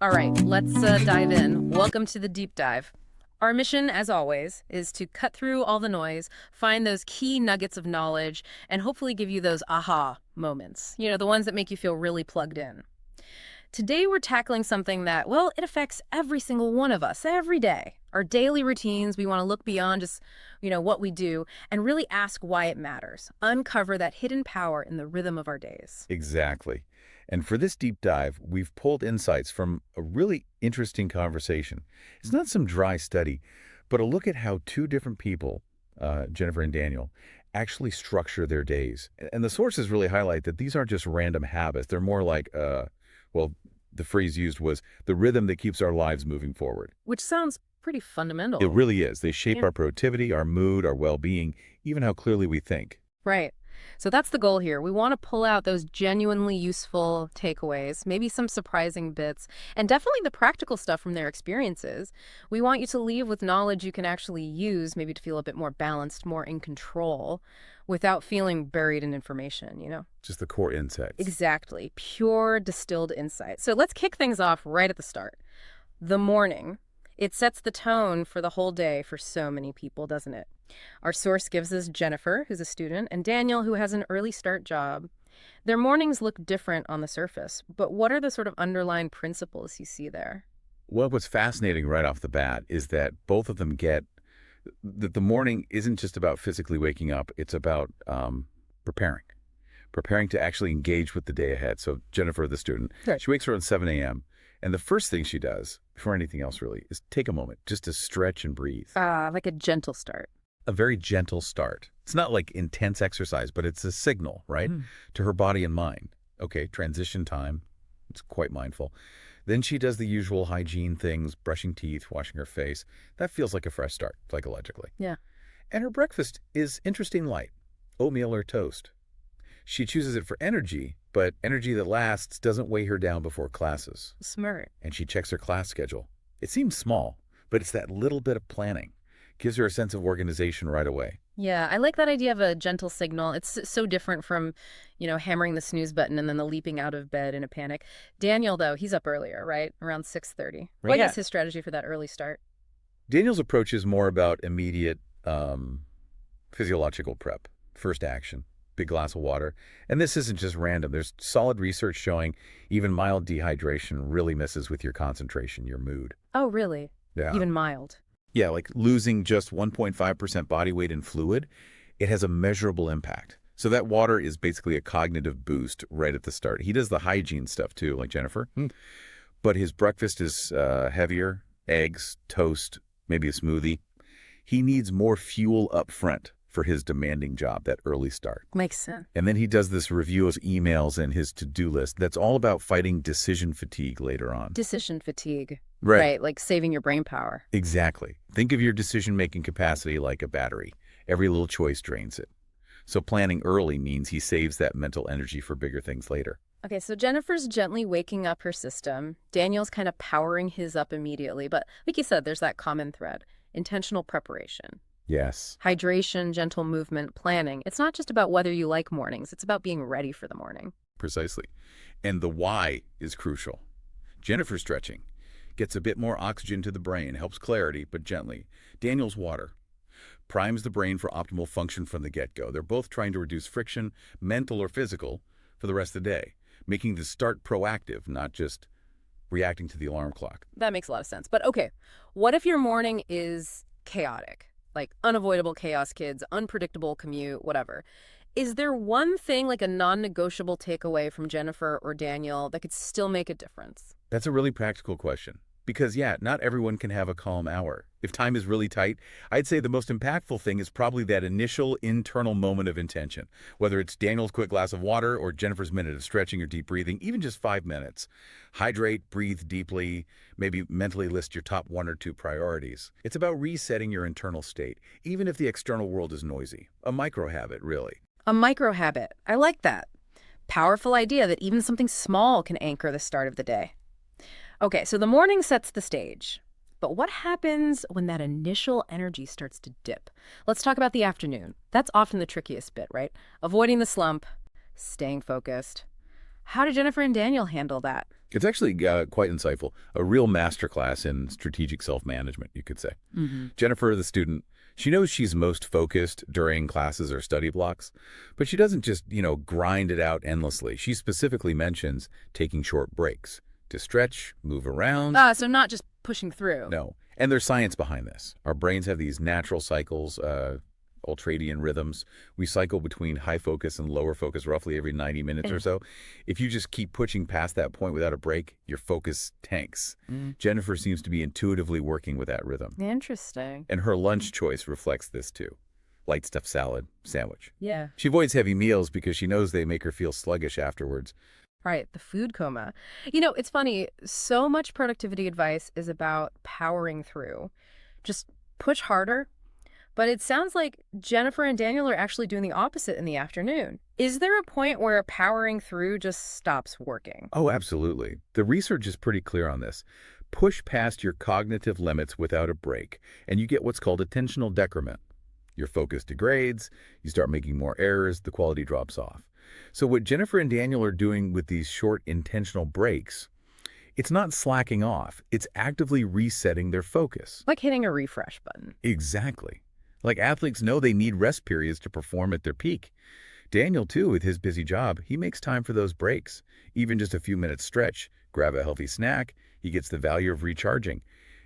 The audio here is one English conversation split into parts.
All right, let's dive in. Welcome to the deep dive. Our mission, as always, is to cut through all the noise, find those key nuggets of knowledge, and hopefully give you those aha moments. The ones that make you feel really plugged in. Today, we're tackling something that, well, it affects every single one of us every day. Our daily routines, we want to look beyond just, what we do and really ask why it matters. Uncover that hidden power in the rhythm of our days. Exactly. And for this deep dive, we've pulled insights from a really interesting conversation. It's not some dry study, but a look at how two different people, Jennifer and Daniel, actually structure their days. And the sources really highlight that these aren't just random habits. They're more like, well, the phrase used was the rhythm that keeps our lives moving forward. Which sounds pretty fundamental. It really is. They shape Yeah. our productivity, our mood, our well-being, even how clearly we think. Right. So that's the goal here. We want to pull out those genuinely useful takeaways, maybe some surprising bits, and definitely the practical stuff from their experiences. We want you to leave with knowledge you can actually use, maybe to feel a bit more balanced, more in control, without feeling buried in information. Just the core insights. Exactly. Pure distilled insight. So let's kick things off right at the start. The morning. It sets the tone for the whole day for so many people, doesn't it? Our source gives us Jennifer, who's a student, and Daniel, who has an early start job. Their mornings look different on the surface, but what are the sort of underlying principles you see there? Well, what's fascinating right off the bat is that both of them get that the morning isn't just about physically waking up. It's about preparing to actually engage with the day ahead. So Jennifer, the student, Right. she wakes around 7 a.m. And the first thing she does, before anything else really, is take a moment just to stretch and breathe. Like a gentle start. A very gentle start. It's not like intense exercise, but it's a signal, right, to her body and mind. Okay, transition time. It's quite mindful. Then she does the usual hygiene things, brushing teeth, washing her face. That feels like a fresh start, psychologically. Yeah. And her breakfast is interesting light, oatmeal or toast. She chooses it for energy, but energy that lasts doesn't weigh her down before classes. Smart. And she checks her class schedule. It seems small, but it's that little bit of planning. Gives her a sense of organization right away. Yeah, I like that idea of a gentle signal. It's so different from, hammering the snooze button and then the leaping out of bed in a panic. Daniel, though, he's up earlier, right? Around 6:30. Right. What Yeah. is his strategy for that early start? Daniel's approach is more about immediate physiological prep. First action, big glass of water. And this isn't just random. There's solid research showing even mild dehydration really messes with your concentration, your mood. Oh, really? Yeah. Even mild. Yeah, like losing just 1.5% body weight in fluid, it has a measurable impact. So that water is basically a cognitive boost right at the start. He does the hygiene stuff too, like Jennifer. But his breakfast is heavier, eggs, toast, maybe a smoothie. He needs more fuel up front for his demanding job, that early start. Makes sense. And then he does this review of emails and his to-do list. That's all about fighting decision fatigue later on. Decision fatigue. Right. Like saving your brain power. Exactly. Think of your decision-making capacity like a battery. Every little choice drains it. So planning early means he saves that mental energy for bigger things later. Okay, so Jennifer's gently waking up her system. Daniel's kind of powering his up immediately. But like you said, there's that common thread. Intentional preparation. Yes. Hydration, gentle movement, planning. It's not just about whether you like mornings. It's about being ready for the morning. Precisely. And the why is crucial. Jennifer's stretching gets a bit more oxygen to the brain, helps clarity, but gently. Daniel's water primes the brain for optimal function from the get-go. They're both trying to reduce friction, mental or physical, for the rest of the day, making the start proactive, not just reacting to the alarm clock. That makes a lot of sense. But okay, what if your morning is chaotic? Like unavoidable chaos, kids, unpredictable commute, whatever. Is there one thing, like a non-negotiable takeaway from Jennifer or Daniel, that could still make a difference? That's a really practical question. Because, yeah, not everyone can have a calm hour. If time is really tight, I'd say the most impactful thing is probably that initial internal moment of intention. Whether it's Daniel's quick glass of water or Jennifer's minute of stretching or deep breathing, even just 5 minutes. Hydrate, breathe deeply, maybe mentally list your top 1 or 2 priorities. It's about resetting your internal state, even if the external world is noisy. A micro habit, really. A micro habit. I like that. Powerful idea that even something small can anchor the start of the day. Okay, so the morning sets the stage. But what happens when that initial energy starts to dip? Let's talk about the afternoon. That's often the trickiest bit, right? Avoiding the slump, staying focused. How did Jennifer and Daniel handle that? It's actually quite insightful, a real masterclass in strategic self-management, you could say. Hmm. Jennifer, the student, she knows she's most focused during classes or study blocks, but she doesn't just, grind it out endlessly. She specifically mentions taking short breaks to stretch, move around. So not just pushing through. No. And there's science behind this. Our brains have these natural cycles, ultradian rhythms. We cycle between high focus and lower focus roughly every 90 minutes or so. If you just keep pushing past that point without a break, your focus tanks. Jennifer seems to be intuitively working with that rhythm. Interesting. And her lunch choice reflects this too. Light stuffed salad, sandwich. Yeah. She avoids heavy meals because she knows they make her feel sluggish afterwards. Right, the food coma. It's funny, so much productivity advice is about powering through. Just push harder. But it sounds like Jennifer and Daniel are actually doing the opposite in the afternoon. Is there a point where powering through just stops working? Oh, absolutely. The research is pretty clear on this. Push past your cognitive limits without a break, and you get what's called attentional decrement. Your focus degrades, you start making more errors, the quality drops off. So what Jennifer and Daniel are doing with these short intentional breaks, it's not slacking off, it's actively resetting their focus. Like hitting a refresh button. Exactly. Like athletes know they need rest periods to perform at their peak. Daniel, too, with his busy job, he makes time for those breaks. Even just a few minutes stretch, grab a healthy snack, he gets the value of recharging.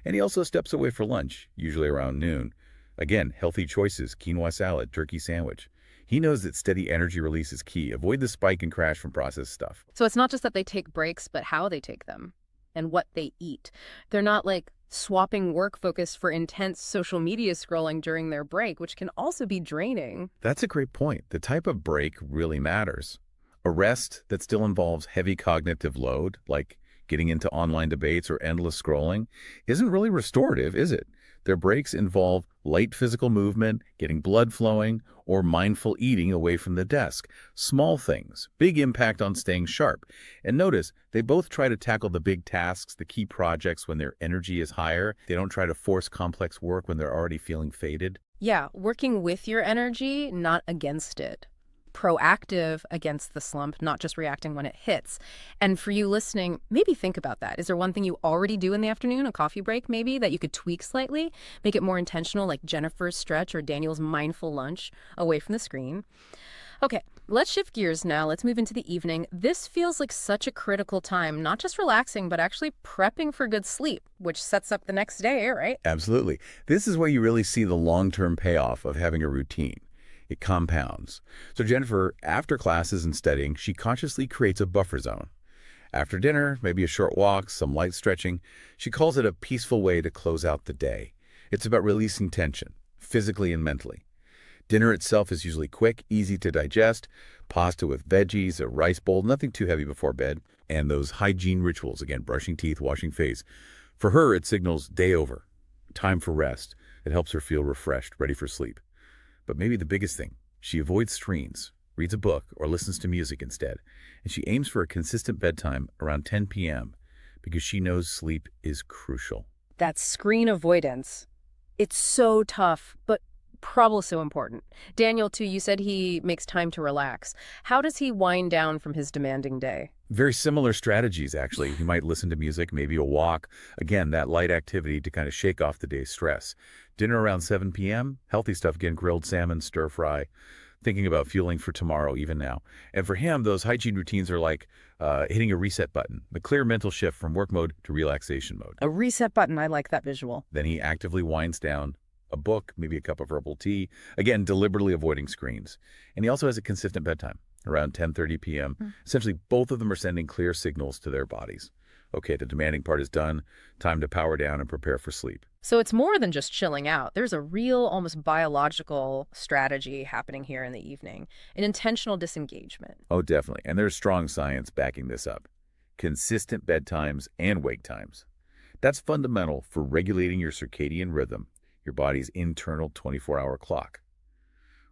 And he also steps away for lunch, usually around noon. Again, healthy choices, quinoa salad, turkey sandwich. He knows that steady energy release is key. Avoid the spike and crash from processed stuff. So it's not just that they take breaks, but how they take them and what they eat. They're not like swapping work focus for intense social media scrolling during their break, which can also be draining. That's a great point. The type of break really matters. A rest that still involves heavy cognitive load, like getting into online debates or endless scrolling, isn't really restorative, is it? Their breaks involve light physical movement, getting blood flowing, or mindful eating away from the desk. Small things, big impact on staying sharp. And notice, they both try to tackle the big tasks, the key projects when their energy is higher. They don't try to force complex work when they're already feeling faded. Yeah, working with your energy, not against it. Proactive against the slump, not just reacting when it hits. And for you listening, maybe think about that. Is there one thing you already do in the afternoon, a coffee break maybe, that you could tweak slightly? Make it more intentional, like Jennifer's stretch or Daniel's mindful lunch away from the screen. Okay, let's shift gears now. Let's move into the evening. This feels like such a critical time, not just relaxing, but actually prepping for good sleep, which sets up the next day, right? Absolutely. This is where you really see the long-term payoff of having a routine. It compounds. So Jennifer, after classes and studying, she consciously creates a buffer zone. After dinner, maybe a short walk, some light stretching, she calls it a peaceful way to close out the day. It's about releasing tension, physically and mentally. Dinner itself is usually quick, easy to digest, pasta with veggies, a rice bowl, nothing too heavy before bed, and those hygiene rituals, again, brushing teeth, washing face. For her, it signals day over, time for rest. It helps her feel refreshed, ready for sleep. But maybe the biggest thing, she avoids screens, reads a book, or listens to music instead. And she aims for a consistent bedtime around 10 p.m. because she knows sleep is crucial. That screen avoidance. It's so tough, but probably so important. Daniel, too, you said he makes time to relax. How does he wind down from his demanding day? Very similar strategies, actually. He might listen to music, maybe a walk. Again, that light activity to kind of shake off the day's stress. Dinner around 7 p.m., healthy stuff again, grilled salmon, stir fry. Thinking about fueling for tomorrow, even now. And for him, those hygiene routines are like hitting a reset button, a clear mental shift from work mode to relaxation mode. A reset button, I like that visual. Then he actively winds down a book, maybe a cup of herbal tea, again, deliberately avoiding screens. And he also has a consistent bedtime, around 10:30 p.m. Essentially, both of them are sending clear signals to their bodies. Okay, the demanding part is done. Time to power down and prepare for sleep. So it's more than just chilling out. There's a real, almost biological strategy happening here in the evening, an intentional disengagement. Oh, definitely. And there's strong science backing this up. Consistent bedtimes and wake times. That's fundamental for regulating your circadian rhythm, your body's internal 24-hour clock.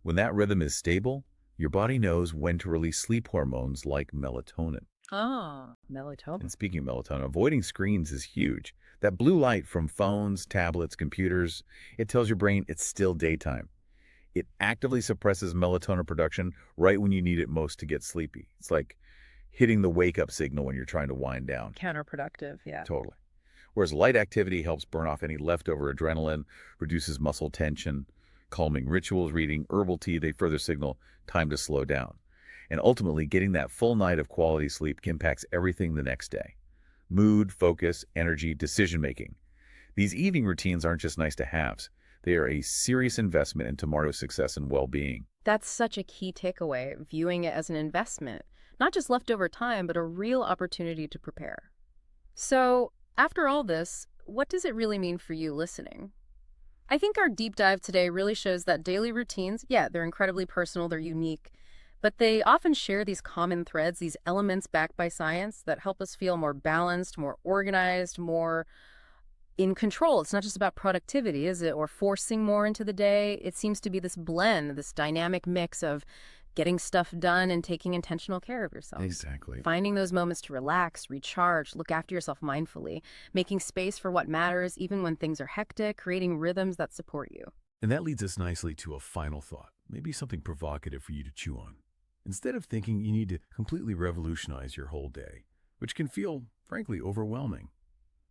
When that rhythm is stable, your body knows when to release sleep hormones like melatonin. Oh, melatonin. And speaking of melatonin, avoiding screens is huge. That blue light from phones, tablets, computers, it tells your brain it's still daytime. It actively suppresses melatonin production right when you need it most to get sleepy. It's like hitting the wake-up signal when you're trying to wind down. Counterproductive, yeah. Totally. Whereas light activity helps burn off any leftover adrenaline, reduces muscle tension. Calming rituals, reading herbal tea, they further signal time to slow down. And ultimately, getting that full night of quality sleep impacts everything the next day. Mood, focus, energy, decision-making. These evening routines aren't just nice-to-haves. They are a serious investment in tomorrow's success and well-being. That's such a key takeaway, viewing it as an investment, not just leftover time, but a real opportunity to prepare. So, after all this, what does it really mean for you listening? I think our deep dive today really shows that daily routines, yeah, they're incredibly personal, they're unique, but they often share these common threads, these elements backed by science that help us feel more balanced, more organized, more in control. It's not just about productivity, is it? Or forcing more into the day. It seems to be this blend, this dynamic mix of getting stuff done and taking intentional care of yourself. Exactly. Finding those moments to relax, recharge, look after yourself mindfully, making space for what matters even when things are hectic, creating rhythms that support you. And that leads us nicely to a final thought, maybe something provocative for you to chew on. Instead of thinking you need to completely revolutionize your whole day, which can feel, frankly, overwhelming,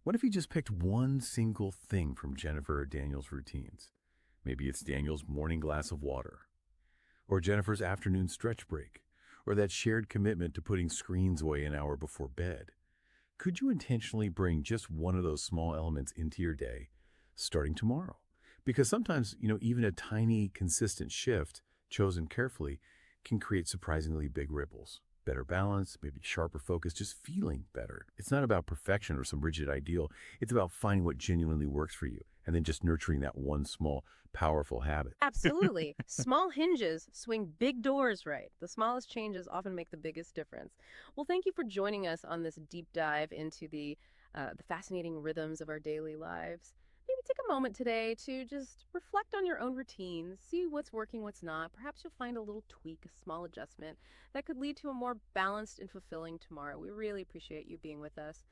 what if you just picked one single thing from Jennifer or Daniel's routines? Maybe it's Daniel's morning glass of water, or Jennifer's afternoon stretch break, or that shared commitment to putting screens away an hour before bed. Could you intentionally bring just one of those small elements into your day, starting tomorrow? Because sometimes, even a tiny, consistent shift, chosen carefully, can create surprisingly big ripples. Better balance, maybe sharper focus, just feeling better. It's not about perfection or some rigid ideal. It's about finding what genuinely works for you and then just nurturing that one small, powerful habit. Absolutely. Small hinges swing big doors right. The smallest changes often make the biggest difference. Well, thank you for joining us on this deep dive into the fascinating rhythms of our daily lives. Maybe take a moment today to just reflect on your own routines, see what's working, what's not. Perhaps you'll find a little tweak, a small adjustment that could lead to a more balanced and fulfilling tomorrow. We really appreciate you being with us.